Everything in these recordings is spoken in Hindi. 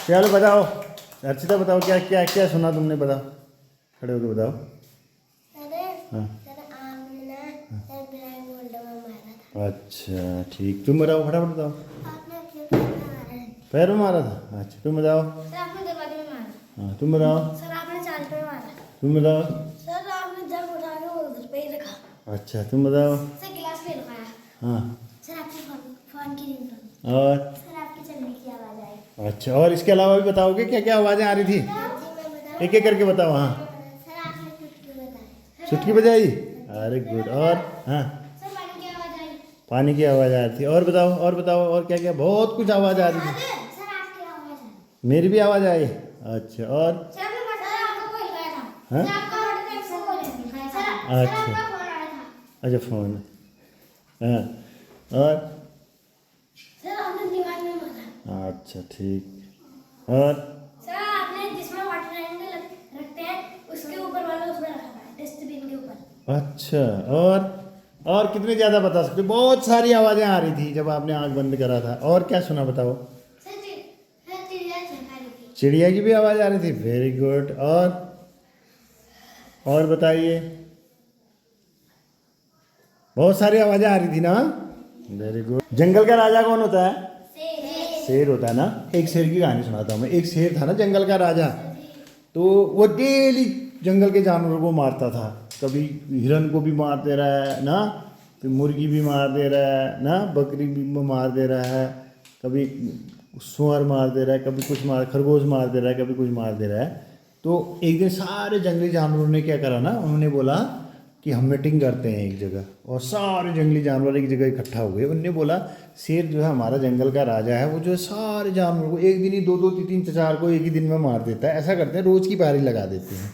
चलो बताओ अर्चिता, बताओ क्या क्या क्या सुना तुमने, बताओ, खड़े होकर बताओ। हाँ अच्छा ठीक, तुम बताओ फटाफट बताओ। पैर में मारा था, अच्छा तुम बताओ। हाँ तुम बताओ। तुम बताओ। अच्छा तुम बताओ। हाँ और अच्छा, और इसके अलावा भी बताओगे क्या क्या आवाज़ें आ रही थी, एक एक करके बताओ। हाँ चुटकी बजाई, अरे गुड। और हाँ पानी की आवाज़ आ रही थी, और बताओ और बताओ, और क्या क्या, बहुत कुछ आवाज़ आ रही थी। मेरी भी आवाज़ आई, अच्छा और हाँ अच्छा अच्छा फ़ोन, हाँ और अच्छा ठीक, और सर आपने जिसमें वाटर ट्रायंगल रखते हैं उसके ऊपर वाला उसमें रखा था डस्टबिन के ऊपर। अच्छा और कितने ज़्यादा बता सकते हो? बहुत सारी आवाज़ें आ रही थी जब आपने आँख बंद करा था। और क्या सुना बताओ? सर चिड़िया चहका रही थी। चिड़िया की भी आवाज़ आ रही थी, वेरी गुड। और बताइए, बहुत सारी आवाज़ें आ रही थी ना, वेरी गुड। जंगल का राजा कौन होता है? शेर होता है ना। एक शेर की कहानी सुनाता हूँ मैं। एक शेर था ना जंगल का राजा, तो वो डेली जंगल के जानवरों को मारता था। कभी हिरन को भी मार दे रहा है ना, फिर मुर्गी भी मार दे रहा है ना, बकरी भी मार दे रहा है, कभी सुअर मार दे रहा है, कभी कुछ खरगोश मार दे रहा है, कभी कुछ मार दे रहा है। तो एक दिन सारे जंगली जानवरों ने क्या करा ना, उन्होंने बोला कि हम मीटिंग करते हैं एक जगह, और सारे जंगली जानवर एक जगह इकट्ठा हो गए। उनने बोला शेर जो है हमारा जंगल का राजा है, वो जो है सारे जानवरों को एक दिन ही दो दो तीन तीन चार को एक ही दिन में मार देता है। ऐसा करते हैं रोज़ की बारी लगा देते हैं।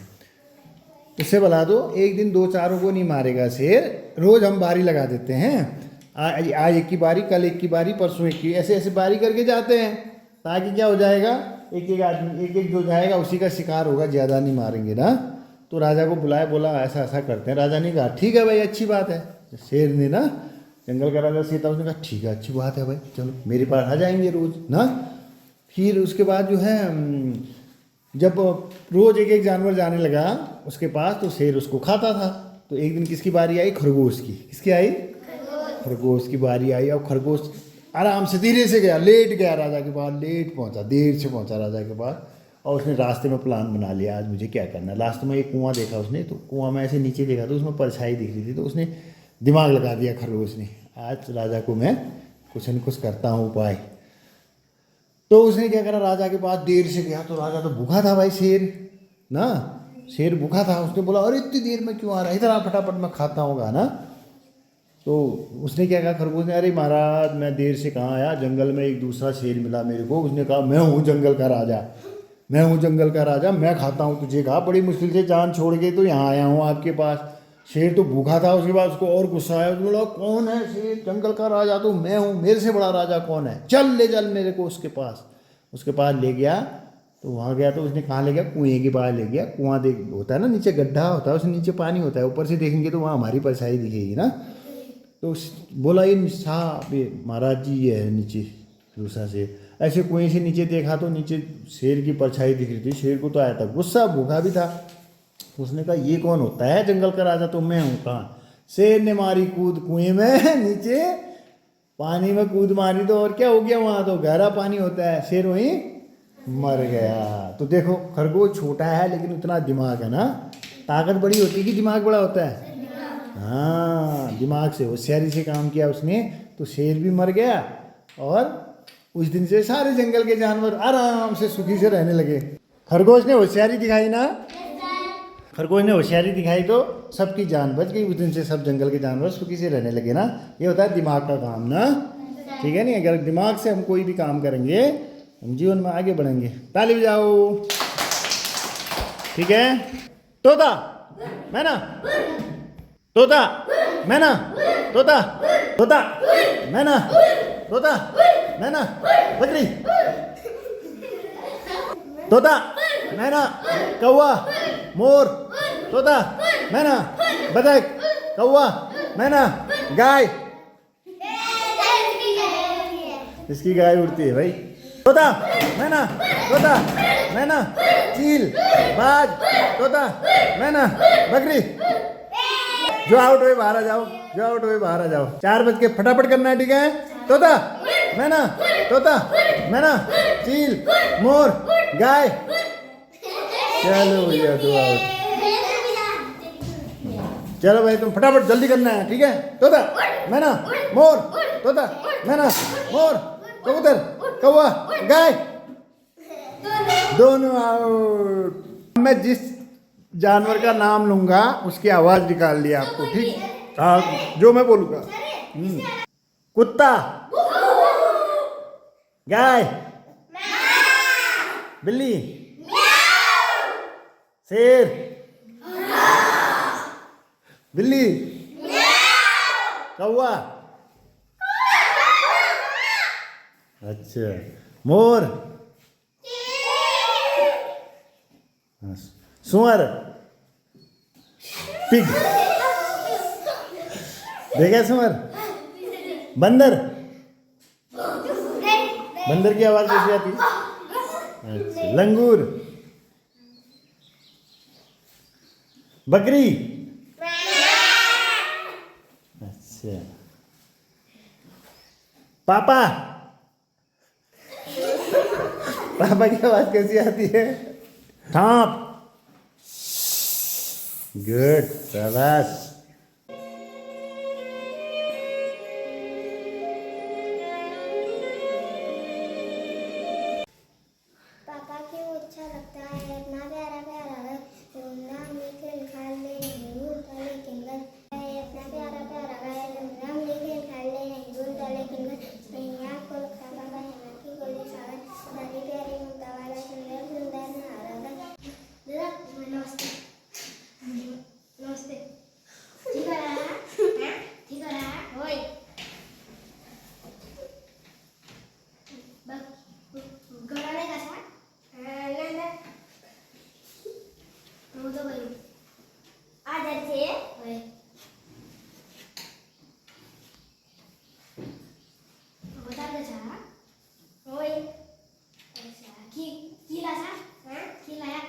इससे बता दो एक दिन दो चारों को नहीं मारेगा शेर, रोज़ हम बारी लगा देते हैं। आज एक की बारी, कल एक की बारी, परसों एक की, ऐसे ऐसे बारी करके जाते हैं, ताकि क्या हो जाएगा, एक एक आदमी एक एक जो जाएगा उसी का शिकार होगा, ज़्यादा नहीं मारेंगे ना। तो राजा को बुलाया, बोला ऐसा ऐसा करते हैं। राजा ने कहा ठीक है भाई, अच्छी बात है। शेर ने ना, जंगल का राजा शेर था, उसने कहा ठीक है अच्छी बात है भाई, चलो मेरे पास आ जाएंगे रोज़ ना। फिर उसके बाद जो है जब रोज़ एक एक जानवर जाने लगा उसके पास, तो शेर उसको खाता था। तो एक दिन किसकी बारी आई? खरगोश की। किसकी आई? खरगोश की बारी आई। और खरगोश आराम से धीरे से गया, लेट गया राजा के पास, लेट पहुंचा, देर से पहुंचा राजा के पास। और उसने रास्ते में प्लान बना लिया, आज मुझे क्या करना है। लास्ट में एक कुआं देखा उसने, तो कुआं में ऐसे नीचे देखा तो उसमें परछाई दिख रही थी, तो उसने दिमाग लगा दिया खरगोश ने, आज राजा को मैं कुछ न कुछ करता हूँ उपाय। तो उसने क्या करा, राजा के पास देर से गया, तो राजा तो भूखा था भाई, शेर ना, शेर भूखा था। उसने बोला अरे इतनी देर में क्यों आ रहा है, इधर आ फटाफट मैं खाता हूँगा ना। तो उसने क्या कहा खरगोश ने, अरे महाराज मैं देर से कहाँ आया, जंगल में एक दूसरा शेर मिला मेरे को, उसने कहा मैं हूँ जंगल का राजा, मैं हूँ जंगल का राजा, मैं खाता हूँ तुझे। कहा बड़ी मुश्किल से जान छोड़ के तो यहाँ आया हूँ आपके पास। शेर तो भूखा था, उसके बाद उसको और गुस्सा आया, उसने बोला कौन है शेर, जंगल का राजा तो मैं हूँ, मेरे से बड़ा राजा कौन है, चल ले चल मेरे को उसके पास। उसके पास ले गया, तो वहाँ गया तो उसने कहाँ ले गया, कुएँ के पास ले गया। कुआँ देख होता है ना, नीचे गड्ढा होता है, उसके नीचे पानी होता है, ऊपर से देखेंगे तो वहाँ हमारी परछाई दिखेगी ना। तो बोला ये साहब ये महाराज जी ये है नीचे दूसरा शेर। ऐसे कुएं से नीचे देखा तो नीचे शेर की परछाई दिख रही थी। शेर को तो आया था गुस्सा, भूखा भी था। उसने कहा ये कौन होता है जंगल का राजा, तो मैं हूँ। कहाँ? शेर ने मारी कूद कुएं में, नीचे पानी में कूद मारी, तो और क्या हो गया, वहाँ तो गहरा पानी होता है, शेर वहीं मर गया। तो देखो खरगोश छोटा है लेकिन उतना दिमाग है ना। ताकत बड़ी होती है कि दिमाग बड़ा होता है? हाँ, दिमाग से होशियारी से काम किया उसने, तो शेर भी मर गया। और उस दिन से सारे जंगल के जानवर आराम से सुखी से रहने लगे। खरगोश ने होशियारी दिखाई ना, खरगोश ने होशियारी दिखाई तो सबकी जान बच गई। उस दिन से सब जंगल के जानवर सुखी से रहने लगे ना। ये होता है दिमाग का काम ना, ठीक है नहीं। अगर दिमाग से हम कोई भी काम करेंगे हम जीवन में आगे बढ़ेंगे। ताली बजाओ, ठीक है। तोता मैना, तोता मैना, तोता तोता मैना, तोता मैना, बकरी, तोता मैना, कौवा, मोर, तोता मैना, बतख, कौवा मैना, गाय। इसकी गाय उड़ती है भाई, तोता मैना, तोता मैना, चील, बाज, तोता मैना, बकरी। जो आउट हुए बाहर आ जाओ, जो आउट हुए बाहर आ जाओ। 4 बज के फटाफट करना है, ठीक है? तोता मैना, तोता मैना, चील, मोर, गाय। चलो भैया, 2 आउट। चलो भाई तुम फटाफट जल्दी करना है, ठीक है? तोता मैना, मोर, तोता मैना, मोर, कबूतर, कौवा, गाय। दोनों आउट। मैं जिस जानवर का नाम लूंगा उसकी आवाज निकाल लिया आपको, ठीक? हाँ, जो मैं बोलूंगा। कुत्ता, गाय, बिल्ली, शेर, बिल्ली, कौवा, अच्छा, मोर, सुअर, पिग, देखा सुअर, बंदर। बंदर की आवाज कैसी आती है? अच्छा, लंगूर, बकरी, अच्छा, पापा। पापा की आवाज कैसी आती है? सांप। गुड, शाबाश। पापा क्यों अच्छा लगता है, इतना प्यारा प्यारा है, लूना लेकिन खा ले नहीं भूलता लेकिन घर है, इतना प्यारा प्यारा है, लूना लेकिन खा ले नहीं भूलता लेकिन घर नहीं। आपको लगता पापा है ना कि कोई सागर सारी प्यारी मुद्दा वाला सुंदर सुंदर नहारा दादा। नमस्ते, नमस्ते, ठीक है ना? ठीक है ना? ओए गड़ाने का था ना वो तो भाई आ जाते ओए बता दे जा ओए अच्छा की लासा हां की लाया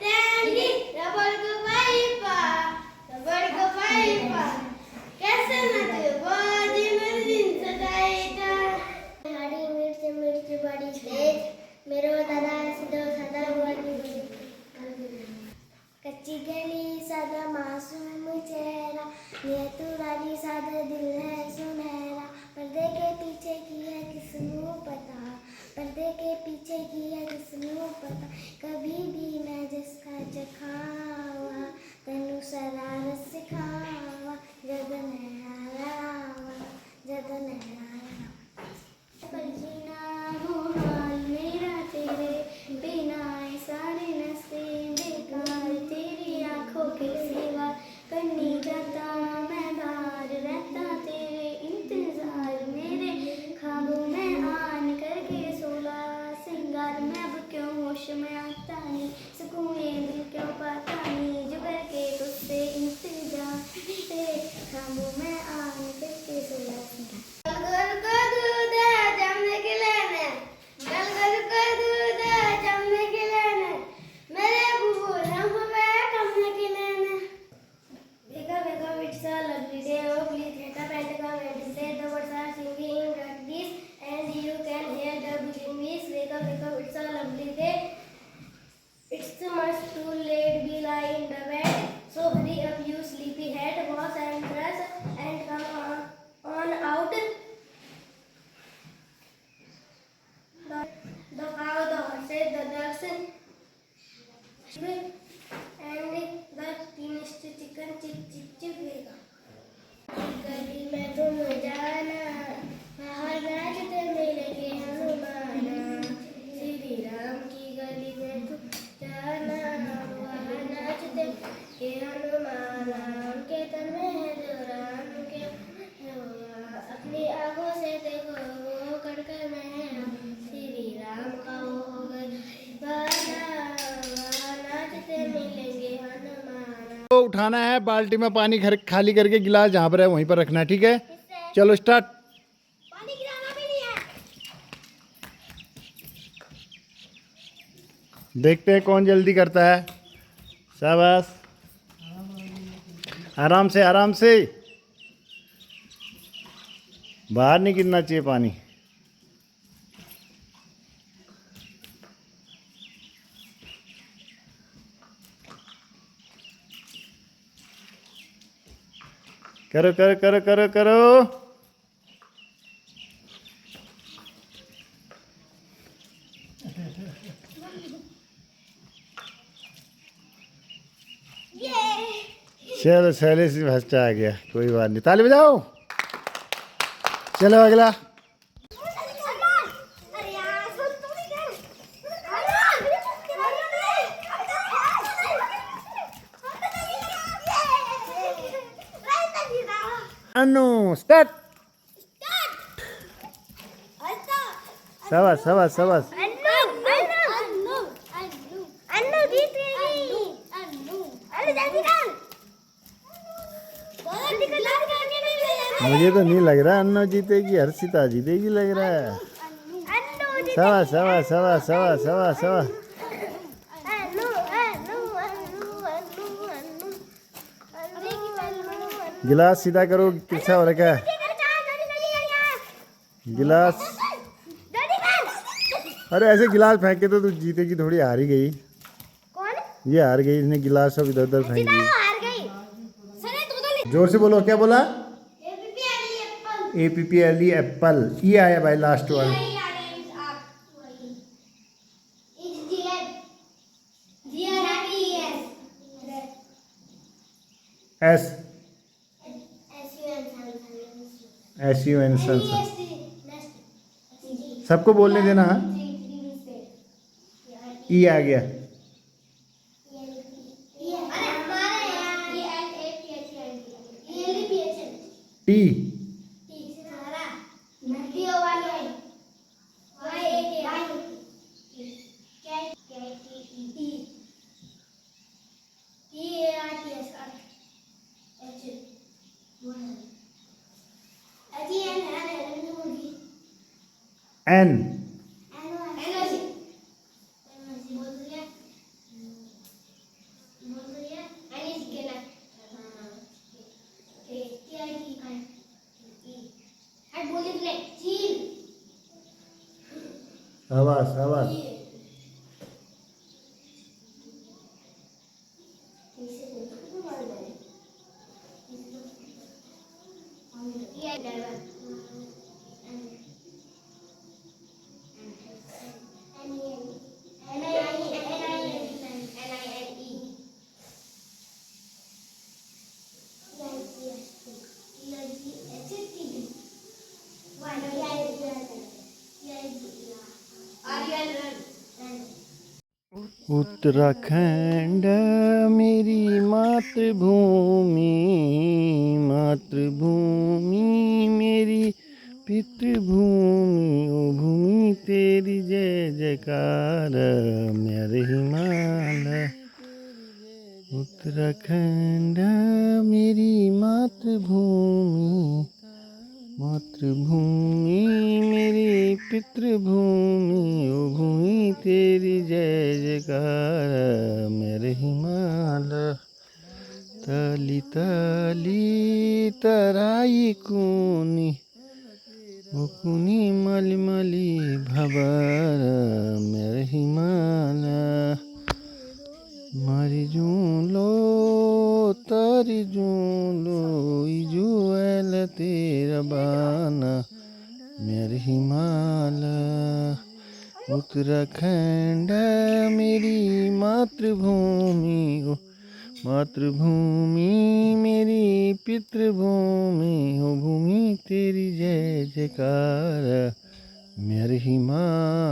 टैंगी रबड़ को पाइपा कैसे ना तू बाजी में दिन सदाईता हरी मिर्च मिर्च बड़ी तेज मेरो दादा सीधो सदा बड़ी कच्ची गली सादा मासूम चेहरा ये तू रानी सादा दिल है सुनहरा पर्दे के पीछे की है किसको पता पर्दे के पीछे की है किसको पता कभी भी मैं जिसका चखावा तेनू शरारत सिखावा जद नहरावा जद नहरावा जीना हो हाल मेरा तेरे बिना सारे नस्ते बेकार तेरी आंखों के सिवा करनी जाता मैं बाहर रहता तेरे इंतजार मेरे ख्वाबों में आन करके सोला सिंगार में अब क्यों होश में आता नहीं सुकून ये दिल क्यों पाता नहीं जो करके तुझसे इंतजार तेरे ख्वाबों में आन करके सोला सिंगार It's much too late, be lie in the bed. So hurry up, you sleepyhead. Wash and dress and come on out. The cow, the horses, the ducks, and the teenage chicken chip chip chip wega. गली में तुम जाना बाहर नाचते मिलेंगे हनुमाना श्री राम की गली में तुम जाना बाहर नाचते के हनुमाना उनके तन में है जो राम के अपनी आंखों से देखो वो कड़कर में है श्री राम का वो गलीबाना वहाँ नाचते मिलेंगे हनुमाना। तो उठाना है, बाल्टी में पानी खाली करके गिलास जहाँ पर है वहीं पर रखना है, ठीक है? चलो स्टार्ट। देखते हैं कौन जल्दी करता है। शाबाश, आराम से आराम से, बाहर नहीं गिरना चाहिए पानी। करो करो करो करो करो। चलो शैलेश भ्रष्टा आ गया, कोई बात नहीं, ताली बजाओ। चलो अगला। अनु स्टार्ट। शाबाश शाबाश शाबाश। मुझे तो नहीं लग रहा अन्नू जीतेगी, हर्षिता जीतेगी लग रहा है। शाबाश शाबाश शाबाश शाबाश शाबाश शाबाश। गिलास सीधा करो, कितना हो रखा है गिलास। अरे ऐसे गिलास फेंके तो तू जीतेगी थोड़ी, हार ही गई। ये हार गई, इसने गिलास सब इधर उधर फेंक दिए। जोर से बोलो, क्या बोला? APPLE Apple. ये आया भाई लास्ट वाला। SUN सबको बोलने देना। हाँ, ई आ गया। टी एन शाबाश शाबाश। उत्तराखंड मेरी मातृभूमि, मातृभूमि मेरी पितृभूमि, ओ भूमि तेरी जय जयकार मेरे हिमालय। उत्तराखंड मेरी मातृभूमि, मातृभूमि मेरी पितृभूमि, ओ भूमि तेरी जय जयकार मेरे हिमालय। तली तली तराई कुनी, ओ कुनी मली मली भबर मेरे हिमालय। मरी जूलो तारी जूलो इजुएल तेरा बाना मेरे हिमालय। उत्तराखंड मेरी मातृभूमि, ओ मातृभूमि मेरी पितृभूमि, ओ भूमि तेरी जय जयकार मेरे हिमालय।